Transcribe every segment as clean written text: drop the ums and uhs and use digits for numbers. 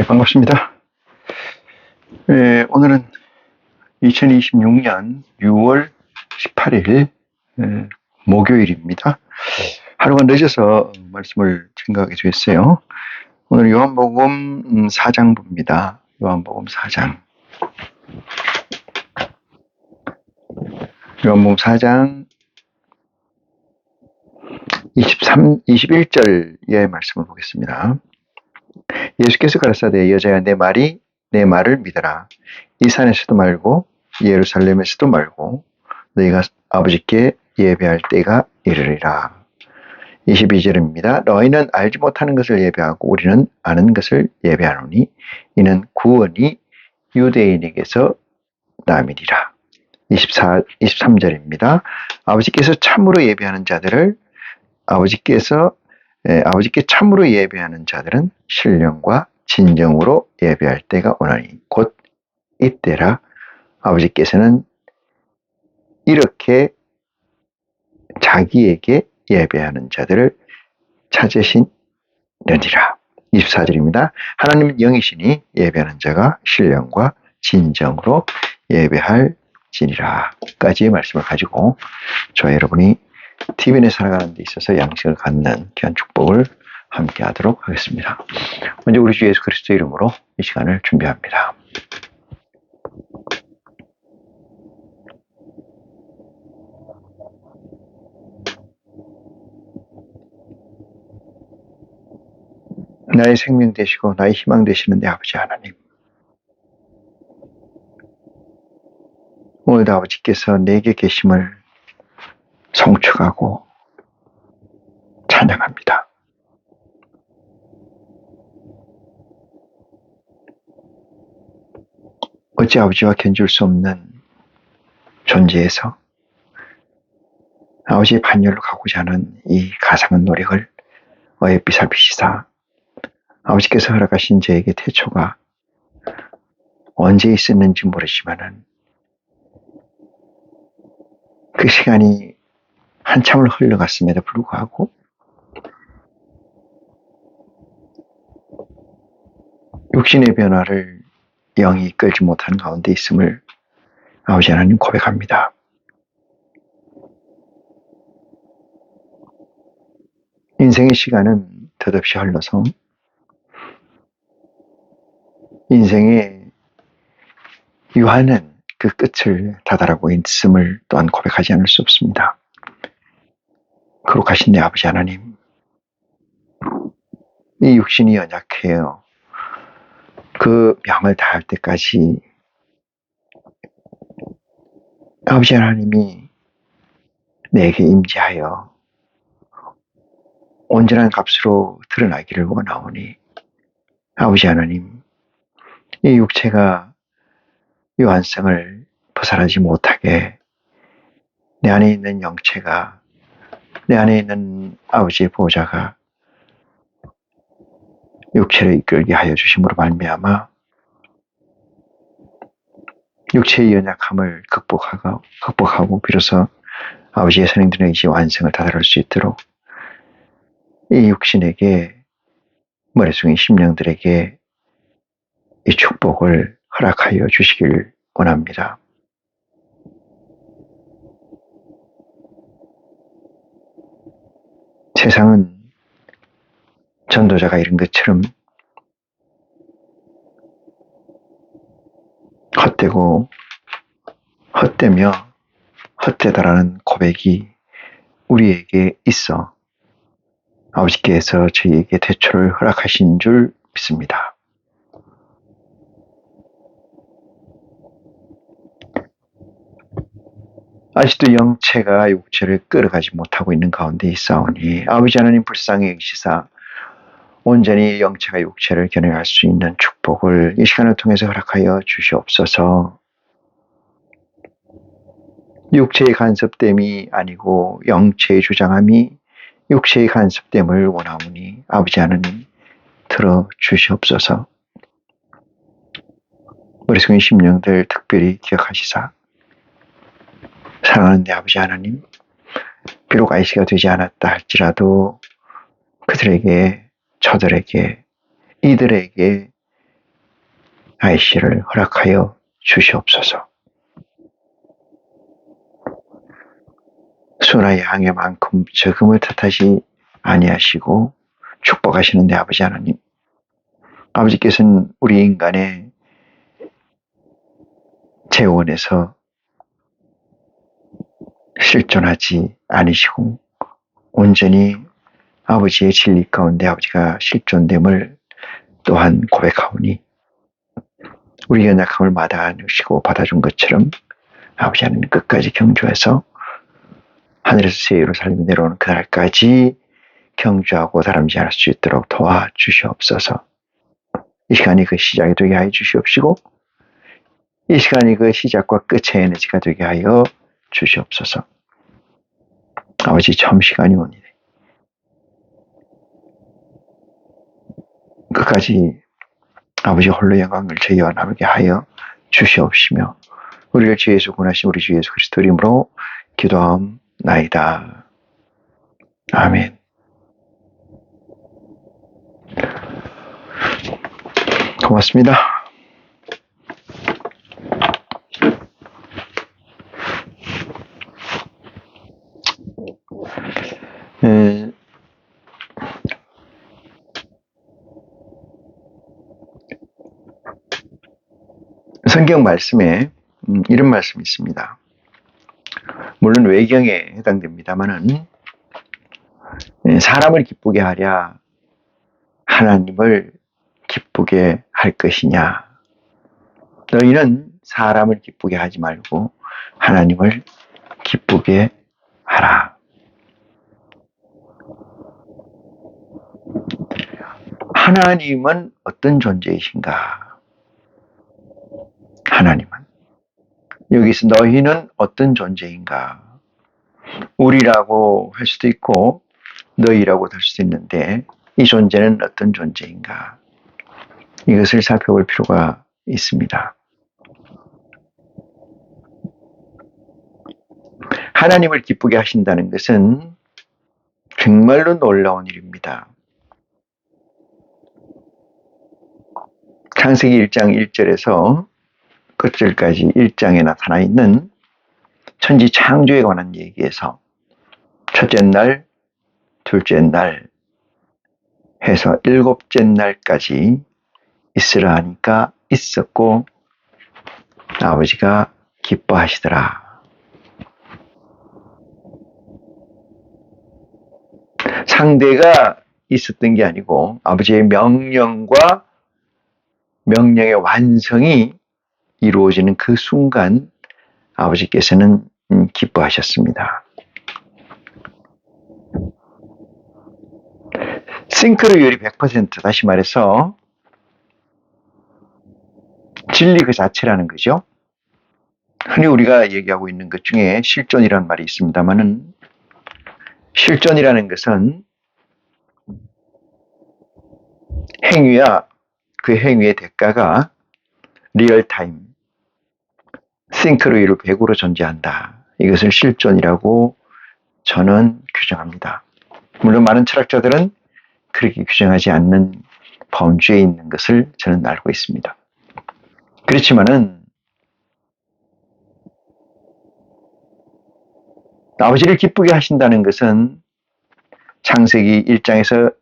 반갑습니다. 오늘은 2026년 6월 18일 목요일입니다. 하루가 늦어서 말씀을 생각하게 됐어요. 오늘 요한복음 4장 봅니다. 요한복음 4장. 요한복음 4장 21절의 말씀을 보겠습니다. 예수께서 가라사대 여자야 내 말을 믿어라. 이 산에서도 말고 예루살렘에서도 말고 너희가 아버지께 예배할 때가 이르리라. 22절입니다. 너희는 알지 못하는 것을 예배하고 우리는 아는 것을 예배하노니 이는 구원이 유대인에게서 남이니라. 23절입니다. 아버지께서 참으로 예배하는 자들을 아버지께 참으로 예배하는 자들은 신령과 진정으로 예배할 때가 오나니 곧 이때라. 아버지께서는 이렇게 자기에게 예배하는 자들을 찾으시느니라. 24절입니다. 하나님은 영이시니 예배하는 자가 신령과 진정으로 예배할지니라. 까지의 말씀을 가지고 저와 여러분이 TVN에 살아가는 데 있어서 양식을 갖는 귀한 축복을 함께 하도록 하겠습니다. 먼저 우리 주 예수 그리스도 이름으로 이 시간을 준비합니다. 나의 생명 되시고 나의 희망 되시는 내 아버지 하나님, 오늘도 아버지께서 내게 계심을 송축하고 찬양합니다. 어찌 아버지와 견줄 수 없는 존재에서 아버지의 반열로 가고자 하는 이 가상한 노력을 어여삐 살피시사 아버지께서 허락하신 저에게 태초가 언제 있었는지 모르지만은 그 시간이 한참을 흘러갔음에도 불구하고 육신의 변화를 영이 이끌지 못하는 가운데 있음을 아버지 하나님 고백합니다. 인생의 시간은 덧없이 흘러서 인생의 유한은 그 끝을 다다라고 있음을 또한 고백하지 않을 수 없습니다. 거룩하신 내 아버지 하나님, 이 육신이 연약해요. 그 명을 다할 때까지 아버지 하나님이 내게 임재하여 온전한 값으로 드러나기를 원하오니 아버지 하나님, 이 육체가 유한성을 벗어나지 못하게 내 안에 있는 영체가, 내 안에 있는 아버지의 보호자가 육체를 이끌게 하여 주심으로 말미암아 육체의 연약함을 극복하고 비로소 아버지의 선행되는 의지 완성을 다다를 수 있도록 이 육신에게, 머릿속의 심령들에게 이 축복을 허락하여 주시길 원합니다. 세상은 전도자가 이런 것처럼 헛되고 헛되며 헛되다라는 고백이 우리에게 있어 아버지께서 저희에게 태초를 허락하신 줄 믿습니다. 아직도 영체가 육체를 끌어가지 못하고 있는 가운데 있사오니 아버지 하나님 불쌍히 여기시사 온전히 영체가 육체를 견인할 수 있는 축복을 이 시간을 통해서 허락하여 주시옵소서. 육체의 간섭됨이 아니고 영체의 주장함이 육체의 간섭됨을 원하오니 아버지 하나님 들어주시옵소서. 머릿속의 심령들 특별히 기억하시사 사랑하는 내 아버지 하나님, 비록 아이시가 되지 않았다 할지라도 그들에게, 저들에게, 이들에게 아이씨를 허락하여 주시옵소서. 수나 양에만큼 적음을 탓하시 아니하시고 축복하시는데 아버지 하나님, 아버지께서는 우리 인간의 재원에서 실존하지 않으시고 온전히 아버지의 진리 가운데 아버지가 실존됨을 또한 고백하오니 우리 연약함을 마다하시고 받아준 것처럼 아버지 하나님 끝까지 경주해서 하늘에서 새 예루살렘이 내려오는 그날까지 경주하고 다름지 않을 수 있도록 도와주시옵소서. 이 시간이 그 시작이 되게 하여 주시옵시고 이 시간이 그 시작과 끝의 에너지가 되게 하여 주시옵소서. 아버지, 처음 시간이 오니 끝까지 아버지 홀로 영광을 저희와 나누게 하여 주시옵시며 우리를 주 예수 구원하신 우리 주 예수 그리스도 이름으로 기도하옵나이다. 아멘. 고맙습니다. 성경 말씀에 이런 말씀이 있습니다. 물론 외경에 해당됩니다만은 사람을 기쁘게 하랴 하나님을 기쁘게 할 것이냐. 너희는 사람을 기쁘게 하지 말고 하나님을 기쁘게 하라. 하나님은 어떤 존재이신가? 하나님은 여기서 너희는 어떤 존재인가? 우리라고 할 수도 있고 너희라고 할 수도 있는데 이 존재는 어떤 존재인가? 이것을 살펴볼 필요가 있습니다. 하나님을 기쁘게 하신다는 것은 정말로 놀라운 일입니다. 창세기 1장 1절에서 끝절까지 1장에 나타나 있는 천지 창조에 관한 얘기에서 첫째 날, 둘째 날 해서 일곱째 날까지 있으라 하니까 있었고 아버지가 기뻐하시더라. 상대가 있었던 게 아니고 아버지의 명령과 명령의 완성이 이루어지는 그 순간 아버지께서는 기뻐하셨습니다. 싱크로율이 100%, 다시 말해서 진리 그 자체라는 거죠. 흔히 우리가 얘기하고 있는 것 중에 실존이라는 말이 있습니다만은 실존이라는 것은 행위와 그 행위의 대가가 리얼타임, 싱크로율 100으로 존재한다. 이것을 실존이라고 저는 규정합니다. 물론 많은 철학자들은 그렇게 규정하지 않는 범주에 있는 것을 저는 알고 있습니다. 그렇지만은 아버지를 기쁘게 하신다는 것은 창세기 1장에서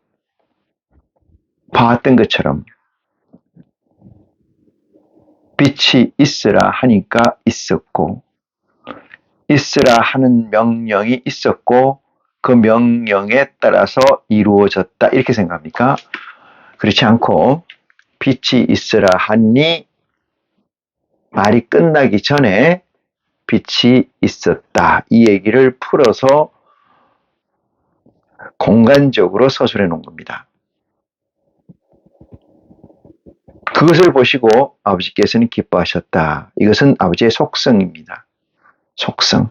봤던 것처럼 빛이 있으라 하니까 있었고 있으라 하는 명령이 있었고 그 명령에 따라서 이루어졌다 이렇게 생각합니까? 그렇지 않고 빛이 있으라 하니 말이 끝나기 전에 빛이 있었다 이 얘기를 풀어서 공간적으로 서술해 놓은 겁니다. 그것을 보시고 아버지께서는 기뻐하셨다. 이것은 아버지의 속성입니다. 속성.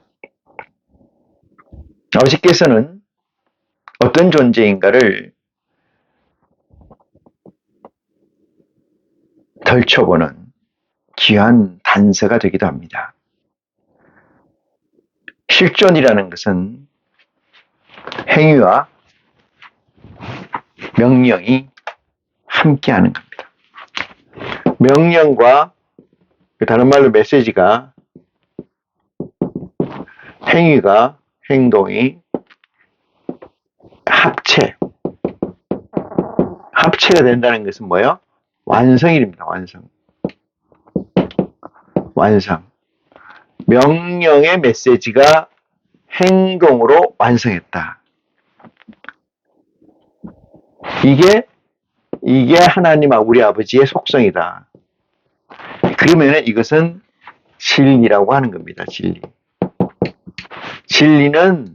아버지께서는 어떤 존재인가를 덜쳐보는 귀한 단서가 되기도 합니다. 실존이라는 것은 행위와 명령이 함께하는 겁니다. 명령과 다른 말로 메시지가 행위가 행동이 합체가 된다는 것은 뭐예요? 완성입니다. 완성. 명령의 메시지가 행동으로 완성했다. 이게 하나님 우리 아버지의 속성이다. 그러면 이것은 진리라고 하는 겁니다. 진리는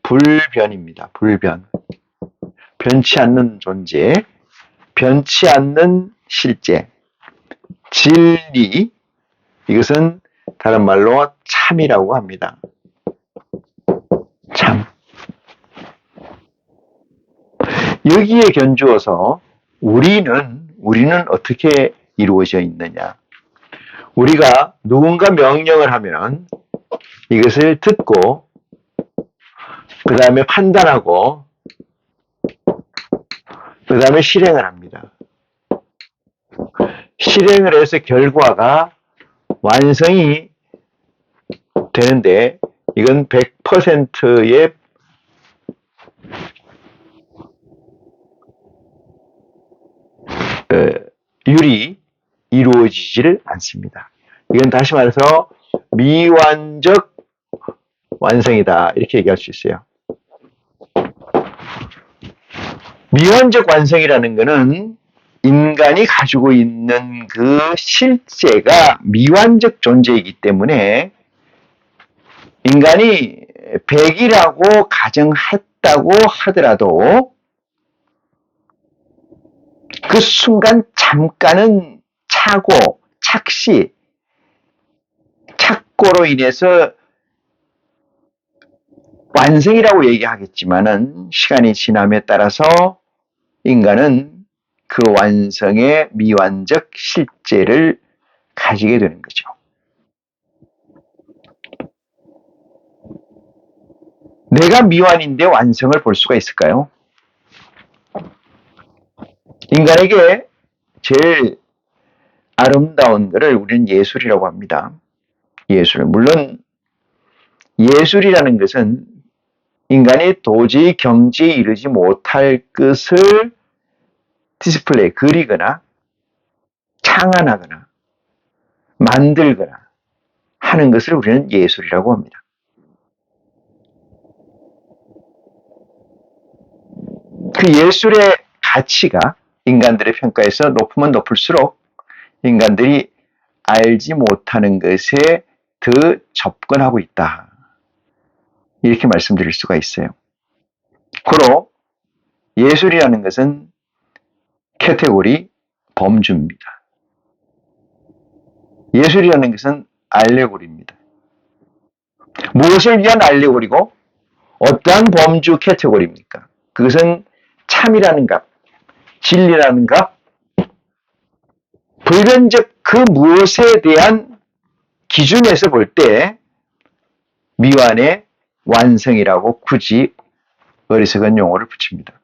불변입니다. 불변. 변치 않는 존재, 변치 않는 실제. 진리, 이것은 다른 말로 참이라고 합니다. 참. 여기에 견주어서 우리는 어떻게 이루어져 있느냐. 우리가 누군가 명령을 하면 이것을 듣고 그 다음에 판단하고 그 다음에 실행을 합니다. 실행을 해서 결과가 완성이 되는데 이건 100%의 율이 이루어지지를 않습니다. 이건 다시 말해서 미완적 완성이다 이렇게 얘기할 수 있어요. 미완적 완성이라는 것은 인간이 가지고 있는 그 실제가 미완적 존재이기 때문에 인간이 100이라고 가정했다고 하더라도 그 순간 잠깐은 착고로 인해서 완성이라고 얘기하겠지만은 시간이 지남에 따라서 인간은 그 완성의 미완적 실제를 가지게 되는 거죠. 내가 미완인데 완성을 볼 수가 있을까요? 인간에게 제일 아름다운 것을 우리는 예술이라고 합니다. 예술. 물론 예술이라는 것은 인간이 도저히 경지에 이르지 못할 것을 디스플레이, 그리거나 창안하거나 만들거나 하는 것을 우리는 예술이라고 합니다. 그 예술의 가치가 인간들의 평가에서 높으면 높을수록 인간들이 알지 못하는 것에 더 접근하고 있다. 이렇게 말씀드릴 수가 있어요. 고로 예술이라는 것은 카테고리 범주입니다. 예술이라는 것은 알레고리입니다. 무엇을 위한 알레고리고 어떠한 범주 카테고리입니까? 그것은 참이라는 값, 진리라는 값, 불변적 그 무엇에 대한 기준에서 볼 때 미완의 완성이라고 굳이 어리석은 용어를 붙입니다.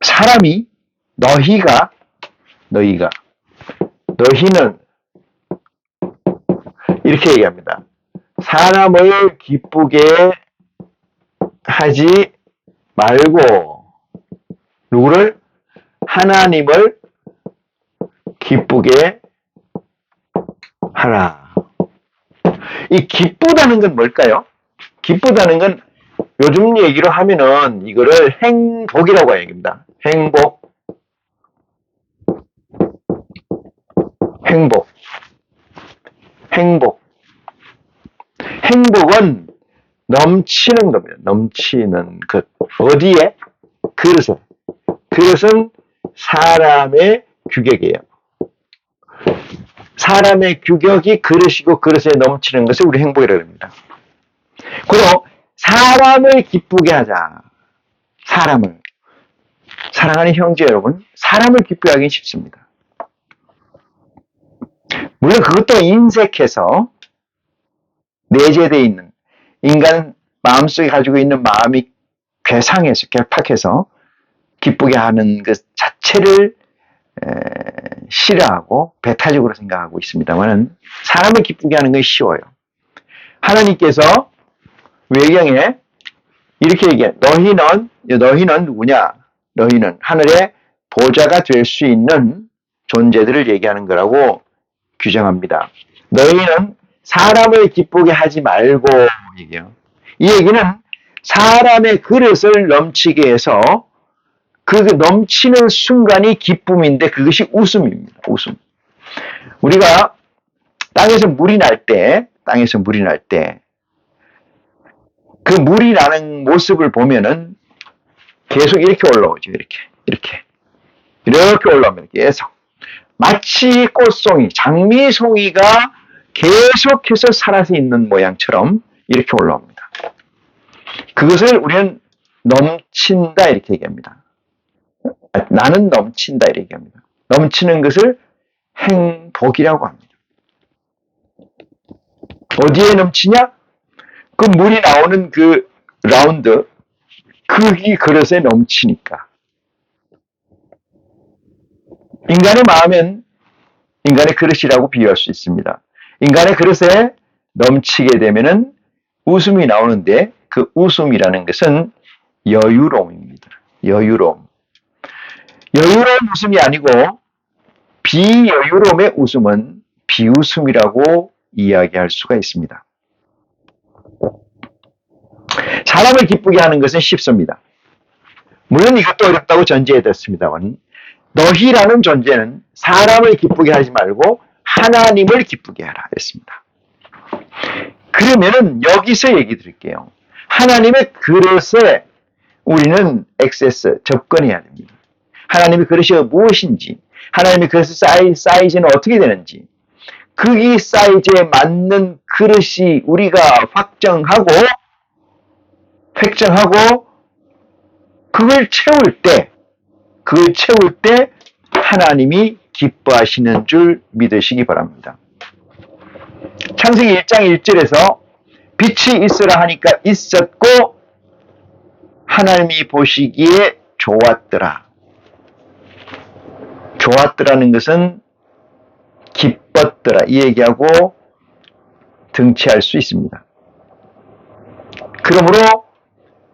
사람이 너희는 이렇게 얘기합니다. 사람을 기쁘게 하지 말고 누구를? 하나님을 기쁘게 하라. 이 기쁘다는 건 뭘까요? 기쁘다는 건 요즘 얘기로 하면은 이거를 행복이라고 얘기합니다. 행복은 넘치는 겁니다. 넘치는 것. 어디에? 그릇에. 그것은 사람의 규격이에요. 사람의 규격이 그릇이고 그릇에 넘치는 것을 우리 행복이라고 합니다. 그리고 사람을 기쁘게 하자. 사랑하는 형제 여러분, 사람을 기쁘게 하기 쉽습니다. 물론 그것도 인색해서 내재되어 있는 인간 마음속에 가지고 있는 마음이 괴상해서 결팍해서 기쁘게 하는 것 자체를 싫어하고 배타적으로 생각하고 있습니다만 사람을 기쁘게 하는 건 쉬워요. 하나님께서 외경에 이렇게 얘기해. 너희는 누구냐? 너희는 하늘의 보좌가 될 수 있는 존재들을 얘기하는 거라고 규정합니다. 너희는 사람을 기쁘게 하지 말고 얘기해요. 이 얘기는 사람의 그릇을 넘치게 해서 그 넘치는 순간이 기쁨인데 그것이 웃음입니다. 웃음. 우리가 땅에서 물이 날 때 그 물이 나는 모습을 보면은 계속 이렇게 올라오죠. 이렇게 올라오면 계속 마치 꽃송이, 장미송이가 계속해서 살아서 있는 모양처럼 이렇게 올라옵니다. 그것을 우리는 넘친다 이렇게 얘기합니다. 나는 넘친다 이렇게 얘기합니다. 넘치는 것을 행복이라고 합니다. 어디에 넘치냐? 그 물이 나오는 그 라운드, 그 그릇에 넘치니까. 인간의 마음은 인간의 그릇이라고 비유할 수 있습니다. 인간의 그릇에 넘치게 되면은 웃음이 나오는데 그 웃음이라는 것은 여유로움입니다. 여유로움 웃음이 아니고 비여유로움의 웃음은 비웃음이라고 이야기할 수가 있습니다. 사람을 기쁘게 하는 것은 쉽습니다. 물론 이것도 어렵다고 전제해뒀습니다만 너희라는 존재는 사람을 기쁘게 하지 말고 하나님을 기쁘게 하라 했습니다. 그러면은 여기서 얘기 드릴게요. 하나님의 그릇에 우리는 접근해야 됩니다. 하나님의 그릇이 무엇인지, 하나님의 그릇의 사이즈는 어떻게 되는지, 그 사이즈에 맞는 그릇이 우리가 획정하고 그걸 채울 때 하나님이 기뻐하시는 줄 믿으시기 바랍니다. 창세기 1장 1절에서 빛이 있으라 하니까 있었고 하나님이 보시기에 좋았더라. 좋았더라는 것은 기뻤더라 이 얘기하고 등치할 수 있습니다. 그러므로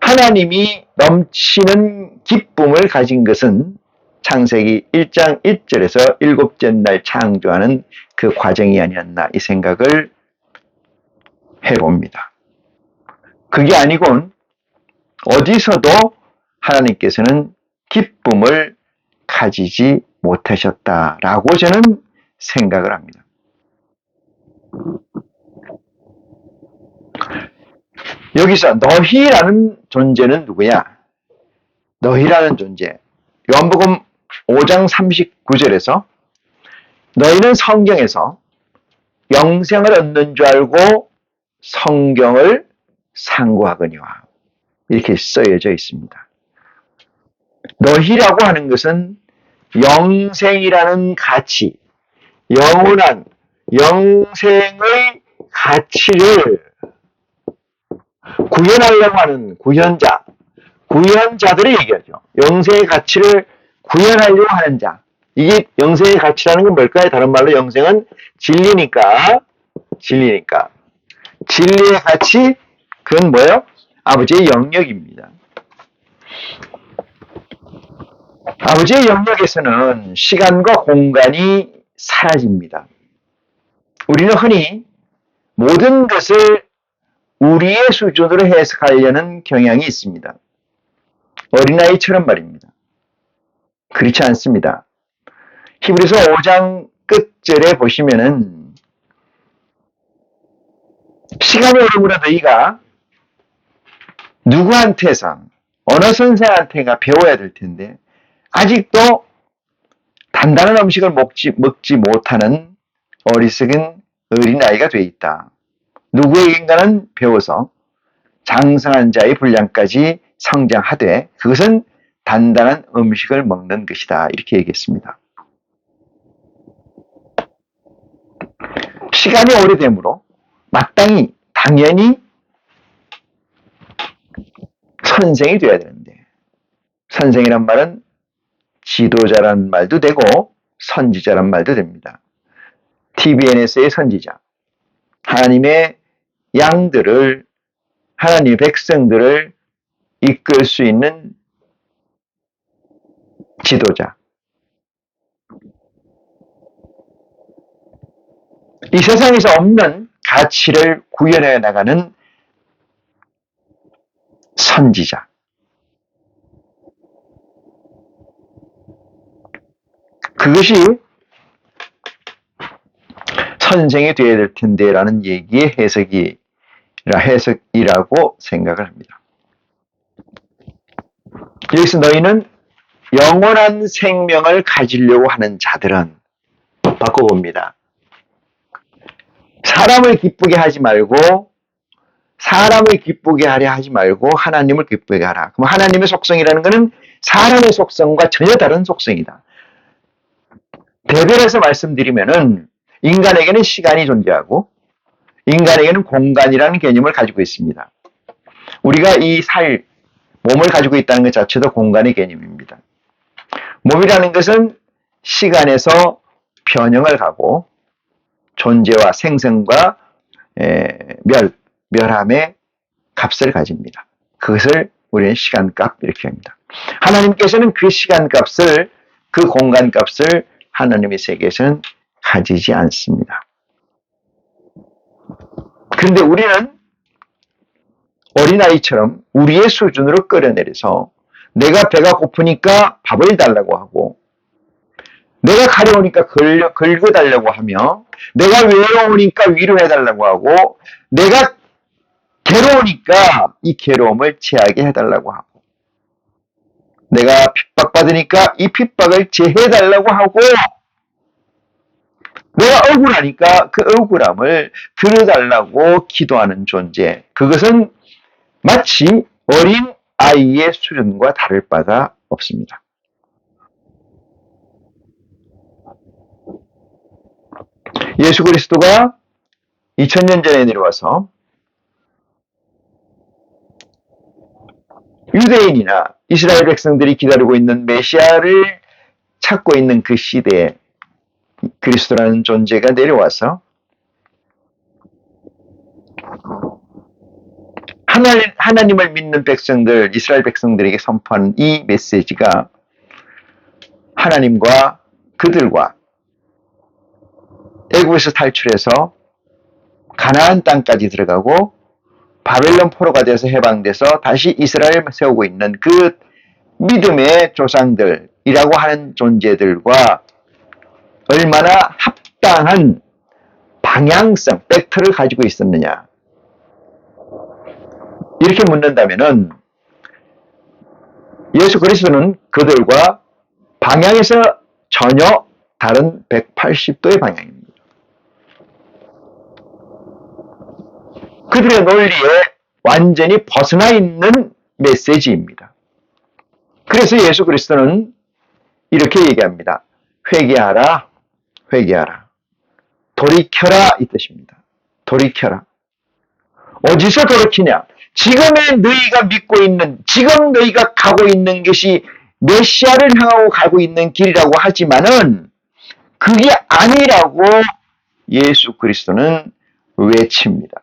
하나님이 넘치는 기쁨을 가진 것은 창세기 1장 1절에서 일곱째 날 창조하는 그 과정이 아니었나 이 생각을 해봅니다. 그게 아니곤 어디서도 하나님께서는 기쁨을 가지지 못하셨다라고 저는 생각을 합니다. 여기서 너희라는 존재는 누구냐? 너희라는 존재. 요한복음 5장 39절에서 너희는 성경에서 영생을 얻는 줄 알고 성경을 상고하거니와 이렇게 쓰여져 있습니다. 너희라고 하는 것은 영생이라는 가치, 영원한 영생의 가치를 구현하려고 하는 구현자들을 얘기하죠. 영생의 가치를 구현하려고 하는 자. 이게 영생의 가치라는 건 뭘까요? 다른 말로 영생은 진리니까. 진리의 가치, 그건 뭐예요? 아버지의 영역입니다. 아버지의 영역에서는 시간과 공간이 사라집니다. 우리는 흔히 모든 것을 우리의 수준으로 해석하려는 경향이 있습니다. 어린아이처럼 말입니다. 그렇지 않습니다. 히브리서 5장 끝절에 보시면은 시간이 오름으로 너희가 누구한테서 어느 선생한테가 배워야 될 텐데 아직도 단단한 음식을 먹지 못하는 어리석은 어린아이가 돼 있다. 누구에겐가는 배워서 장성한 자의 분량까지 성장하되 그것은 단단한 음식을 먹는 것이다. 이렇게 얘기했습니다. 시간이 오래되므로 마땅히 당연히 선생이 되어야 되는데 선생이란 말은 지도자란 말도 되고 선지자란 말도 됩니다. TBN에서의 선지자, 하나님의 양들을, 하나님의 백성들을 이끌 수 있는 지도자. 이 세상에서 없는 가치를 구현해 나가는 선지자. 그것이 선생이 되어야 될 텐데라는 얘기의 해석이라고 생각을 합니다. 여기서 너희는 영원한 생명을 가지려고 하는 자들은, 바꿔봅니다. 사람을 기쁘게 하지 말고, 사람을 기쁘게 하려 하지 말고 하나님을 기쁘게 하라. 그럼 하나님의 속성이라는 것은 사람의 속성과 전혀 다른 속성이다. 대별해서 말씀드리면은 인간에게는 시간이 존재하고 인간에게는 공간이라는 개념을 가지고 있습니다. 우리가 이 몸을 가지고 있다는 것 자체도 공간의 개념입니다. 몸이라는 것은 시간에서 변형을 가고 존재와 생성과 멸함의 값을 가집니다. 그것을 우리는 시간값 이렇게 합니다. 하나님께서는 그 시간값을, 그 공간값을 하나님의 세계에서는 가지지 않습니다. 그런데 우리는 어린아이처럼 우리의 수준으로 끌어내려서 내가 배가 고프니까 밥을 달라고 하고, 내가 가려우니까 긁어달라고 하며, 내가 외로우니까 위로해달라고 하고, 내가 괴로우니까 이 괴로움을 제하게 해달라고 하고, 내가 핍박받으니까 이 핍박을 제해달라고 하고, 내가 억울하니까 그 억울함을 들어달라고 기도하는 존재. 그것은 마치 어린 아이의 수준과 다를 바가 없습니다. 예수 그리스도가 2000년 전에 내려와서 유대인이나 이스라엘 백성들이 기다리고 있는 메시아를 찾고 있는 그 시대에 그리스도라는 존재가 내려와서 하나님을 믿는 백성들, 이스라엘 백성들에게 선포하는 이 메시지가 하나님과 그들과 애굽에서 탈출해서 가나안 땅까지 들어가고 바벨론 포로가 돼서 해방돼서 다시 이스라엘을 세우고 있는 그 믿음의 조상들이라고 하는 존재들과 얼마나 합당한 방향성, 벡터를 가지고 있었느냐. 이렇게 묻는다면은 예수 그리스도는 그들과 방향에서 전혀 다른 180도의 방향입니다. 그들의 논리에 완전히 벗어나 있는 메시지입니다. 그래서 예수 그리스도는 이렇게 얘기합니다. 회개하라, 회개하라. 돌이켜라 이 뜻입니다. 돌이켜라. 어디서 돌이키냐? 지금의 너희가 믿고 있는, 지금 너희가 가고 있는 것이 메시아를 향하고 가고 있는 길이라고 하지만은 그게 아니라고 예수 그리스도는 외칩니다.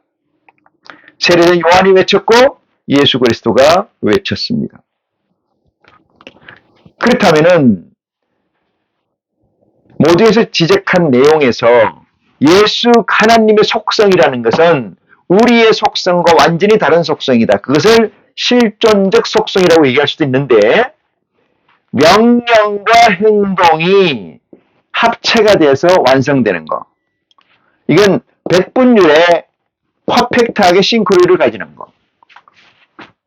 세례된 요한이 외쳤고 예수 그리스도가 외쳤습니다. 그렇다면은 모두에서 지적한 내용에서 예수 하나님의 속성이라는 것은 우리의 속성과 완전히 다른 속성이다. 그것을 실존적 속성이라고 얘기할 수도 있는데, 명령과 행동이 합체가 돼서 완성되는 거. 이건 백분율의 퍼펙트하게 싱크로율을 가지는 거.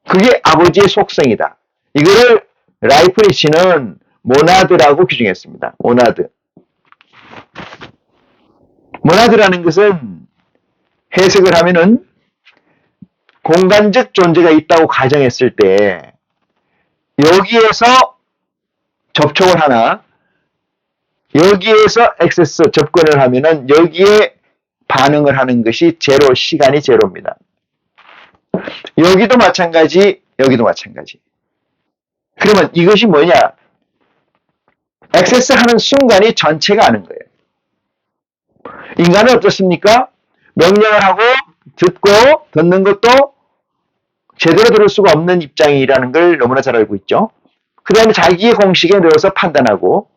그게 아버지의 속성이다. 이거를 라이프니치는 모나드라고 규정했습니다. 모나드. 모나드라는 것은 해석을 하면은 공간적 존재가 있다고 가정했을 때 여기에서 접촉을 하나, 여기에서 액세스 접근을 하면은 여기에 반응을 하는 것이 제로, 시간이 제로입니다. 여기도 마찬가지, 여기도 마찬가지. 그러면 이것이 뭐냐? 액세스하는 순간이 전체가 아는 거예요. 인간은 어떻습니까? 명령을 하고 듣고 듣는 것도 제대로 들을 수가 없는 입장이라는 걸 너무나 잘 알고 있죠. 그 다음에 자기의 공식에 넣어서 판단하고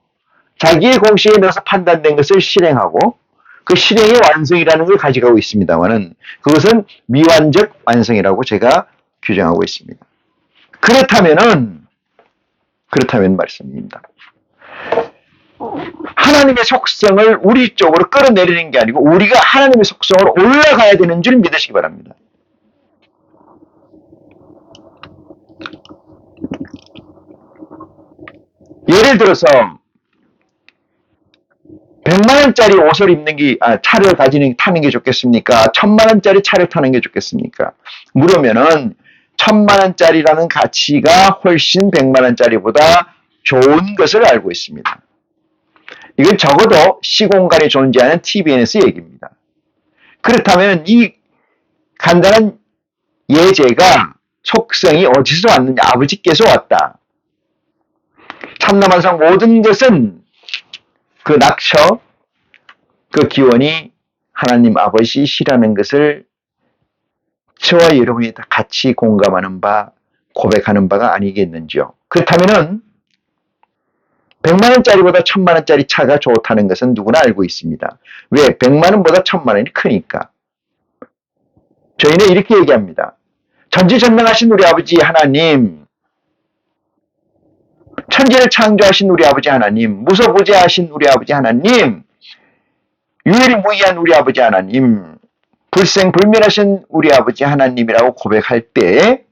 자기의 공식에 넣어서 판단된 것을 실행하고 그 실행의 완성이라는 걸 가져가고 있습니다만은 그것은 미완적 완성이라고 제가 규정하고 있습니다. 그렇다면 말씀입니다. 하나님의 속성을 우리 쪽으로 끌어내리는 게 아니고 우리가 하나님의 속성으로 올라가야 되는 줄 믿으시기 바랍니다. 예를 들어서 100만 원짜리 옷을 입는 게 차를 타는 게 좋겠습니까? 1000만 원짜리 차를 타는 게 좋겠습니까? 물으면은 1000만 원짜리라는 가치가 훨씬 100만 원짜리보다 좋은 것을 알고 있습니다. 이건 적어도 시공간에 존재하는 TVNS 얘기입니다. 그렇다면 이 간단한 예제가 속성이 어디서 왔느냐? 아버지께서 왔다. 참나만상 모든 것은 그 낙처, 그 기원이 하나님 아버지시라는 것을 저와 여러분이 다 같이 공감하는 바, 고백하는 바가 아니겠는지요. 그렇다면은 100만 원짜리보다 1000만 원짜리 차가 좋다는 것은 누구나 알고 있습니다. 왜? 100만 원보다 1000만 원이 크니까. 저희는 이렇게 얘기합니다. 전지전능하신 우리 아버지 하나님, 천지를 창조하신 우리 아버지 하나님, 무소부재하신 우리 아버지 하나님, 유일무이한 우리 아버지 하나님, 불생불멸하신 우리 아버지 하나님이라고 고백할 때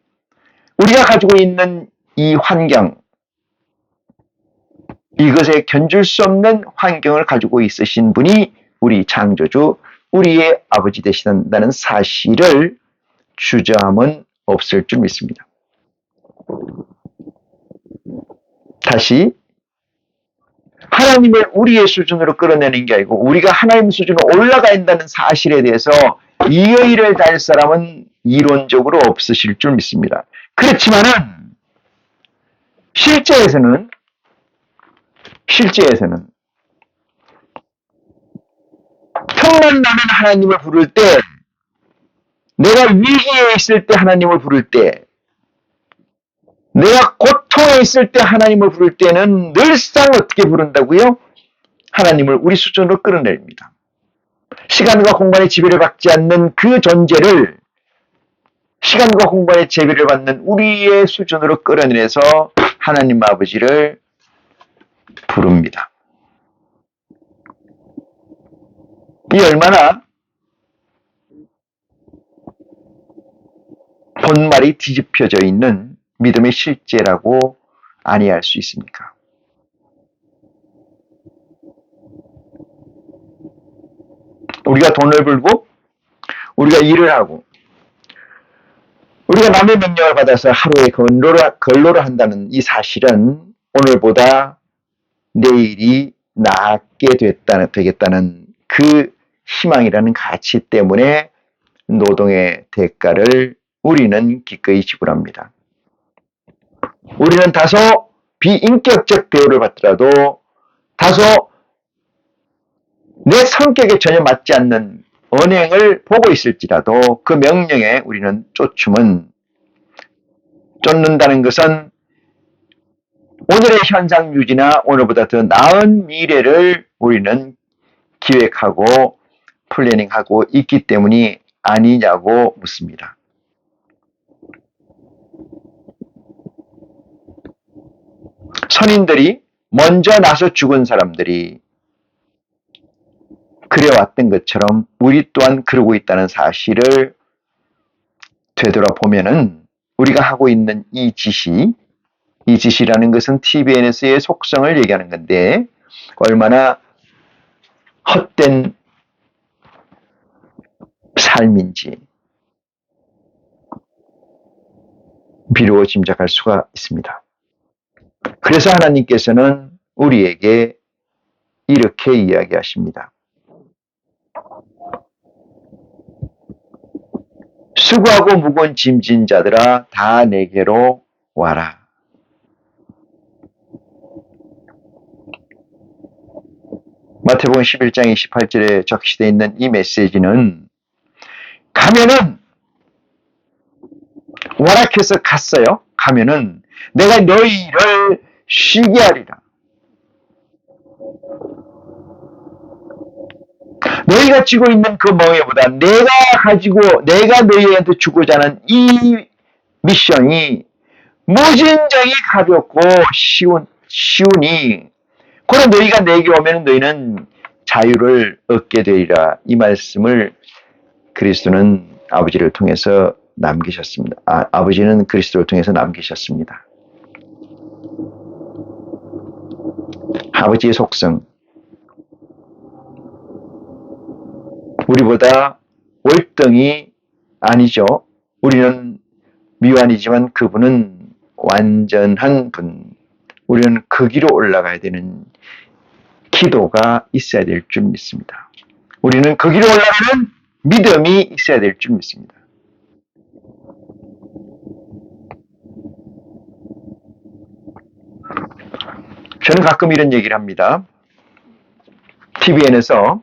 우리가 가지고 있는 이 환경, 이것에 견줄 수 없는 환경을 가지고 있으신 분이 우리 창조주, 우리의 아버지 되신다는 사실을 주저함은 없을 줄 믿습니다. 다시 하나님을 우리의 수준으로 끌어내는 게 아니고 우리가 하나님 수준으로 올라가 있다는 사실에 대해서 이의를 달 사람은 이론적으로 없으실 줄 믿습니다. 그렇지만은 실제에서는 평난 나는 하나님을 부를 때, 내가 위기에 있을 때 하나님을 부를 때, 내가 고통에 있을 때 하나님을 부를 때는 늘상 어떻게 부른다고요? 하나님을 우리 수준으로 끌어내립니다. 시간과 공간의 지배를 받지 않는 그 존재를 시간과 공간의 지배를 받는 우리의 수준으로 끌어내서 하나님 아버지를 부릅니다. 이 얼마나 본말이 뒤집혀져 있는 믿음의 실제라고 아니할 수 있습니까? 우리가 돈을 벌고 우리가 일을 하고 우리가 남의 명령을 받아서 하루에 근로를 한다는 이 사실은 오늘보다 내일이 낫게 되겠다는 그 희망이라는 가치 때문에 노동의 대가를 우리는 기꺼이 지불합니다. 우리는 다소 비인격적 대우를 받더라도 다소 내 성격에 전혀 맞지 않는 언행을 보고 있을지라도 그 명령에 우리는 쫓는다는 것은 오늘의 현상 유지나 오늘보다 더 나은 미래를 우리는 기획하고 플래닝하고 있기 때문이 아니냐고 묻습니다. 선인들이 먼저 나서 죽은 사람들이 그래왔던 것처럼 우리 또한 그러고 있다는 사실을 되돌아보면은 우리가 하고 있는 이 지시라는 것은 TVNS의 속성을 얘기하는 건데 얼마나 헛된 삶인지 미루어 짐작할 수가 있습니다. 그래서 하나님께서는 우리에게 이렇게 이야기하십니다. 수고하고 무거운 짐진 자들아 다 내게로 와라. 마태복음 11장 28절에 적시되어 있는 이 메시지는 가면은 war락해서 갔어요. 가면은 내가 너희를 쉬게 하리라. 너희가 쥐고 있는 그 멍에보다 내가 너희한테 주고자 하는 이 미션이 무진장이 가볍고 쉬우니 그러나 너희가 내게 오면 너희는 자유를 얻게 되리라. 이 말씀을 그리스도는 아버지를 통해서 남기셨습니다. 아버지는 그리스도를 통해서 남기셨습니다. 아버지의 속성, 우리보다 월등히 아니죠. 우리는 미완이지만 그분은 완전한 분. 우리는 그 길로 올라가야 되는 기도가 있어야 될 줄 믿습니다. 우리는 그 길로 올라가는 믿음이 있어야 될 줄 믿습니다. 저는 가끔 이런 얘기를 합니다. TVN에서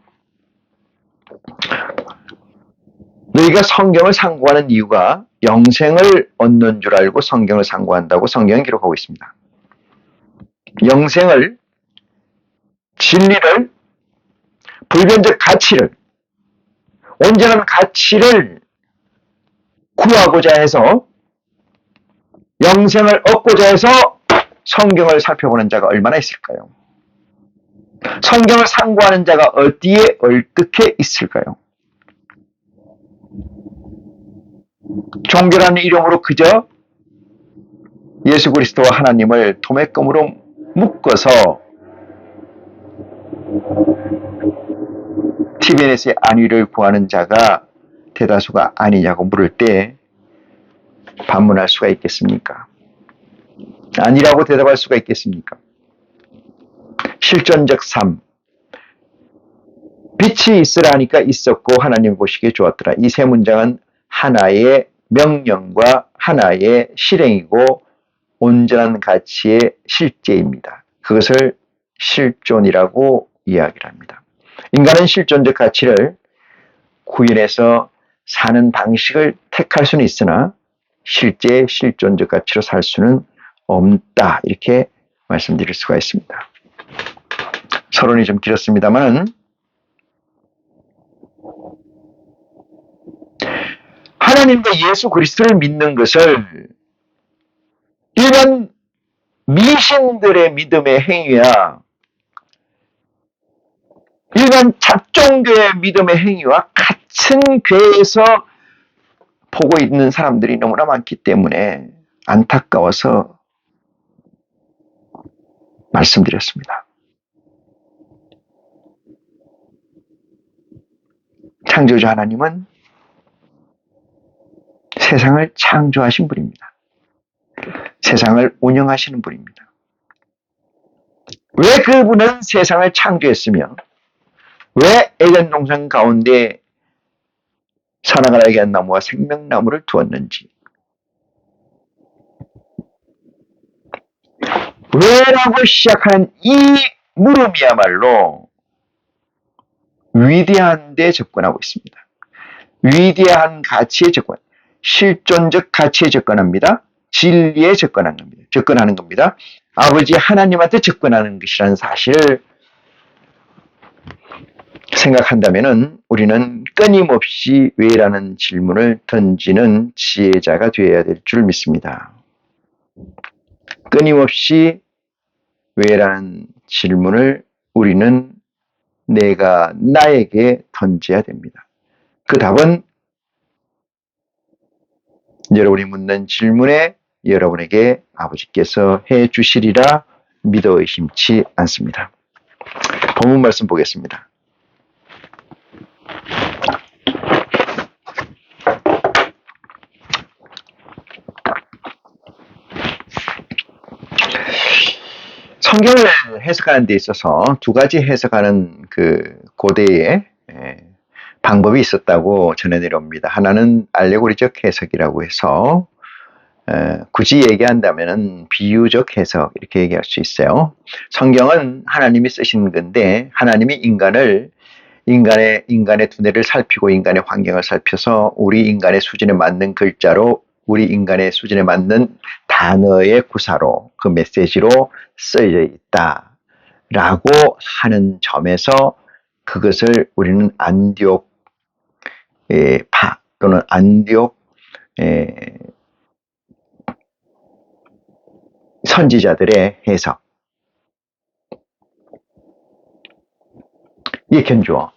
너희가 성경을 상고하는 이유가 영생을 얻는 줄 알고 성경을 상고한다고 성경은 기록하고 있습니다. 영생을, 진리를, 불변적 가치를, 온전한 가치를 구하고자 해서 영생을 얻고자 해서 성경을 살펴보는 자가 얼마나 있을까요? 성경을 상고하는 자가 어디에 어떻게 있을까요? 종교라는 이름으로 그저 예수 그리스도와 하나님을 도매금으로 묶어서 TVN에서의 안위를 구하는 자가 대다수가 아니냐고 물을 때 반문할 수가 있겠습니까? 아니라고 대답할 수가 있겠습니까? 실존적 삶, 빛이 있으라 하니까 있었고 하나님 보시기에 좋았더라. 이 세 문장은 하나의 명령과 하나의 실행이고 온전한 가치의 실제입니다. 그것을 실존이라고 이야기를 합니다. 인간은 실존적 가치를 구현해서 사는 방식을 택할 수는 있으나 실제 실존적 가치로 살 수는 없다. 이렇게 말씀드릴 수가 있습니다. 서론이 좀 길었습니다만 하나님과 예수 그리스도를 믿는 것을 일반 미신들의 믿음의 행위와 일반 잡종교의 믿음의 행위와 같은 궤에서 보고 있는 사람들이 너무나 많기 때문에 안타까워서 말씀드렸습니다. 창조주 하나님은 세상을 창조하신 분입니다. 세상을 운영하시는 분입니다. 왜 그분은 세상을 창조했으며 왜 에덴 동산 가운데 선악을 알게 한 나무와 생명나무를 두었는지 왜라고 시작하는 이 물음이야말로 위대한 데 접근하고 있습니다. 위대한 가치에 접근, 실존적 가치에 접근합니다. 진리에 접근하는 겁니다. 아버지 하나님한테 접근하는 것이라는 사실을 생각한다면 우리는 끊임없이 왜라는 질문을 던지는 지혜자가 되어야 될 줄 믿습니다. 끊임없이 왜라는 질문을 우리는 내가 나에게 던져야 됩니다. 그 답은 여러분이 묻는 질문에 여러분에게 아버지께서 해 주시리라 믿어 의심치 않습니다. 본문 말씀 보겠습니다. 성경을 해석하는 데 있어서 두 가지 해석하는 그 고대의 방법이 있었다고 전해 내려옵니다. 하나는 알레고리적 해석이라고 해서 굳이 얘기한다면은 비유적 해석 이렇게 얘기할 수 있어요. 성경은 하나님이 쓰신 건데 하나님이 인간의 두뇌를 살피고 인간의 환경을 살펴서 우리 인간의 수준에 맞는 글자로 우리 인간의 수준에 맞는 단어의 구사로 그 메시지로 쓰여져 있다라고 하는 점에서 그것을 우리는 안디옥 파 또는 안디옥 선지자들의 해석 이 견주어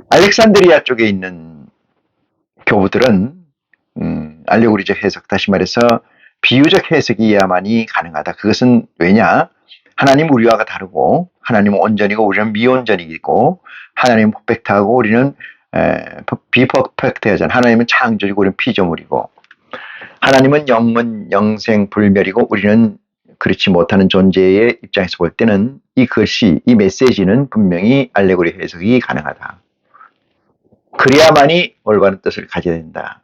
알렉산드리아 쪽에 있는 교부들은 알레고리적 해석, 다시 말해서 비유적 해석이야만이 가능하다. 그것은 왜냐? 하나님 우리와 다르고 하나님은 온전이고 우리는 미온전이고 하나님은 퍼펙트하고 우리는 비퍼펙트하잖아. 하나님은 창조이고 우리는 피조물이고 하나님은 영문, 영생, 불멸이고 우리는 그렇지 못하는 존재의 입장에서 볼 때는 이 글씨, 이 메시지는 분명히 알레고리 해석이 가능하다. 그래야만이 올바른 뜻을 가져야 된다.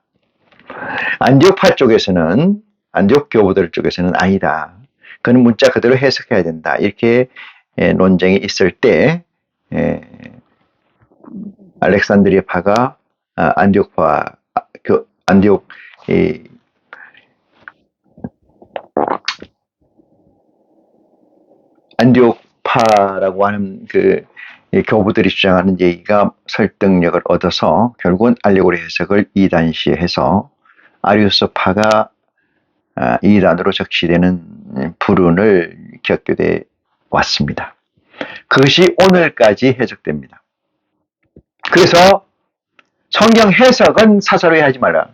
안디옥파 쪽에서는 안디옥 교부들 쪽에서는 아니다. 그는 문자 그대로 해석해야 된다. 이렇게 논쟁이 있을 때 알렉산드리아파가 안디옥파라고 하는 그 교부들이 주장하는 얘기가 설득력을 얻어서 결국은 알레고리 해석을 이단시해서 아리우스파가 이단으로 적시되는 불운을 겪게 돼 왔습니다. 그것이 오늘까지 해석됩니다. 그래서 성경 해석은 사사로이 하지 말라.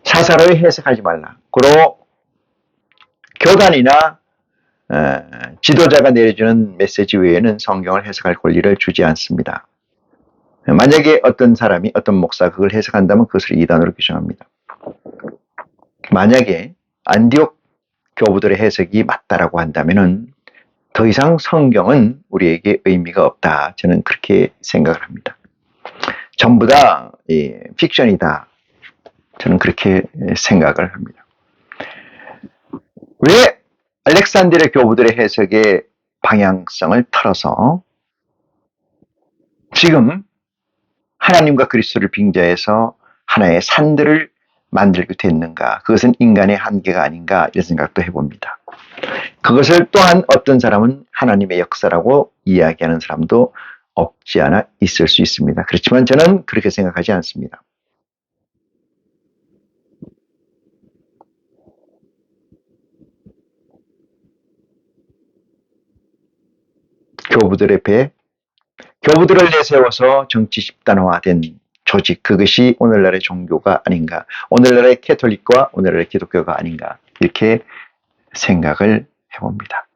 사사로이 해석하지 말라. 그리고 교단이나 지도자가 내려주는 메시지 외에는 성경을 해석할 권리를 주지 않습니다. 만약에 어떤 사람이 어떤 목사가 그걸 해석한다면 그것을 이단으로 규정합니다. 만약에 안디옥 교부들의 해석이 맞다라고 한다면은 더 이상 성경은 우리에게 의미가 없다. 저는 그렇게 생각을 합니다. 전부 다 픽션이다. 저는 그렇게 생각을 합니다. 왜 알렉산드리아 교부들의 해석의 방향성을 틀어서 지금 하나님과 그리스도를 빙자해서 하나의 산들을 만들게 됐는가? 그것은 인간의 한계가 아닌가? 이런 생각도 해봅니다. 그것을 또한 어떤 사람은 하나님의 역사라고 이야기하는 사람도 없지 않아 있을 수 있습니다. 그렇지만 저는 그렇게 생각하지 않습니다. 교부들의 배, 교부들을 내세워서 정치 집단화된 조직, 그것이 오늘날의 종교가 아닌가, 오늘날의 캐톨릭과 오늘날의 기독교가 아닌가, 이렇게 생각을 해봅니다.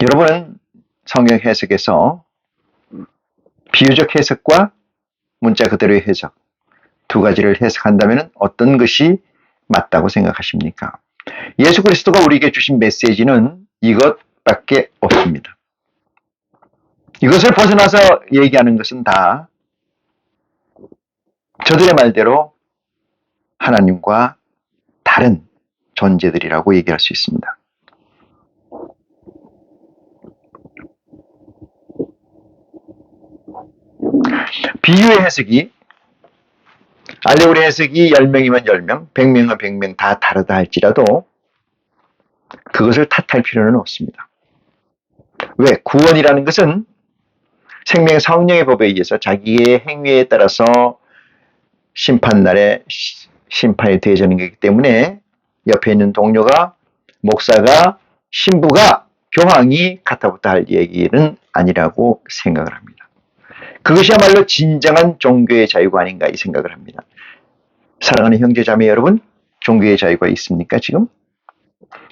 여러분은 성경 해석에서 비유적 해석과 문자 그대로의 해석 두 가지를 해석한다면 어떤 것이 맞다고 생각하십니까? 예수 그리스도가 우리에게 주신 메시지는 이것밖에 없습니다. 이것을 벗어나서 얘기하는 것은 다 저들의 말대로 하나님과 다른 존재들이라고 얘기할 수 있습니다. 비유의 해석이 알레고리 해석이 10명이면 10명, 100명이면 100명 다 다르다 할지라도 그것을 탓할 필요는 없습니다. 왜? 구원이라는 것은 생명의 성령의 법에 의해서 자기의 행위에 따라서 심판날에 심판이 되어지는 것이기 때문에 옆에 있는 동료가, 목사가, 신부가, 교황이 가타부타 할 얘기는 아니라고 생각을 합니다. 그것이야말로 진정한 종교의 자유가 아닌가 이 생각을 합니다. 사랑하는 형제 자매 여러분, 종교의 자유가 있습니까 지금?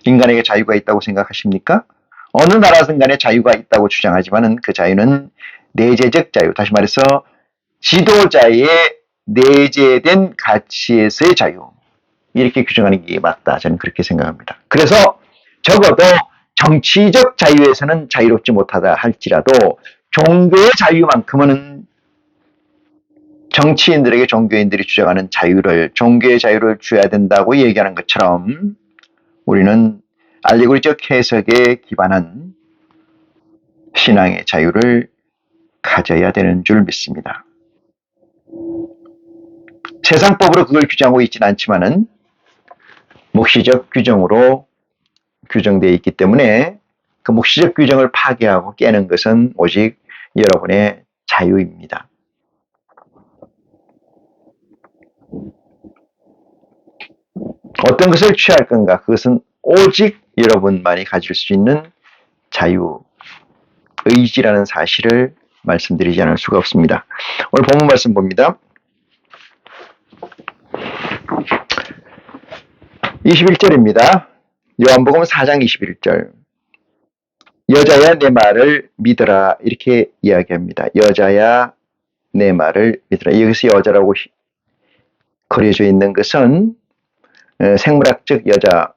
인간에게 자유가 있다고 생각하십니까? 어느 나라든 간에 자유가 있다고 주장하지만 그 자유는 내재적 자유, 다시 말해서 지도자의 내재된 가치에서의 자유, 이렇게 규정하는 게 맞다. 저는 그렇게 생각합니다. 그래서 적어도 정치적 자유에서는 자유롭지 못하다 할지라도 종교의 자유만큼은 정치인들에게 종교인들이 주장하는 자유를, 종교의 자유를 줘야 된다고 얘기하는 것처럼 우리는 알레고리적 해석에 기반한 신앙의 자유를 가져야 되는 줄 믿습니다. 세상법으로 그걸 규정하고 있지는 않지만은 묵시적 규정으로 규정되어 있기 때문에 그 묵시적 규정을 파괴하고 깨는 것은 오직 여러분의 자유입니다. 어떤 것을 취할 건가? 그것은 오직 여러분만이 가질 수 있는 자유, 의지라는 사실을 말씀드리지 않을 수가 없습니다. 오늘 본문 말씀 봅니다. 21절입니다. 요한복음 4장 21절. 여자야 내 말을 믿어라 이렇게 이야기합니다. 여자야 내 말을 믿어라. 여기서 여자라고 그려져 있는 것은 생물학적 여자를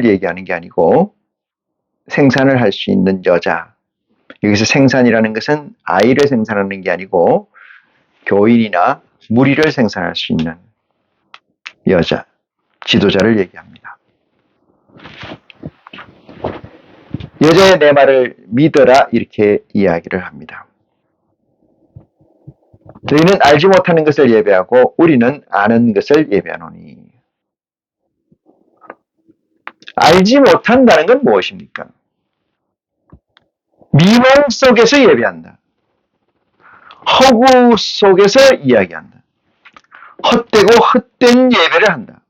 얘기하는 게 아니고 생산을 할 수 있는 여자. 여기서 생산이라는 것은 아이를 생산하는 게 아니고 교인이나 무리를 생산할 수 있는 여자, 지도자를 얘기합니다. 여자의 내 말을 믿어라 이렇게 이야기를 합니다. 저희는 알지 못하는 것을 예배하고 우리는 아는 것을 예배하노니. 알지 못한다는 건 무엇입니까? 미혹 속에서 예배한다. 허구 속에서 이야기한다. 헛되고 헛된 예배를 한다.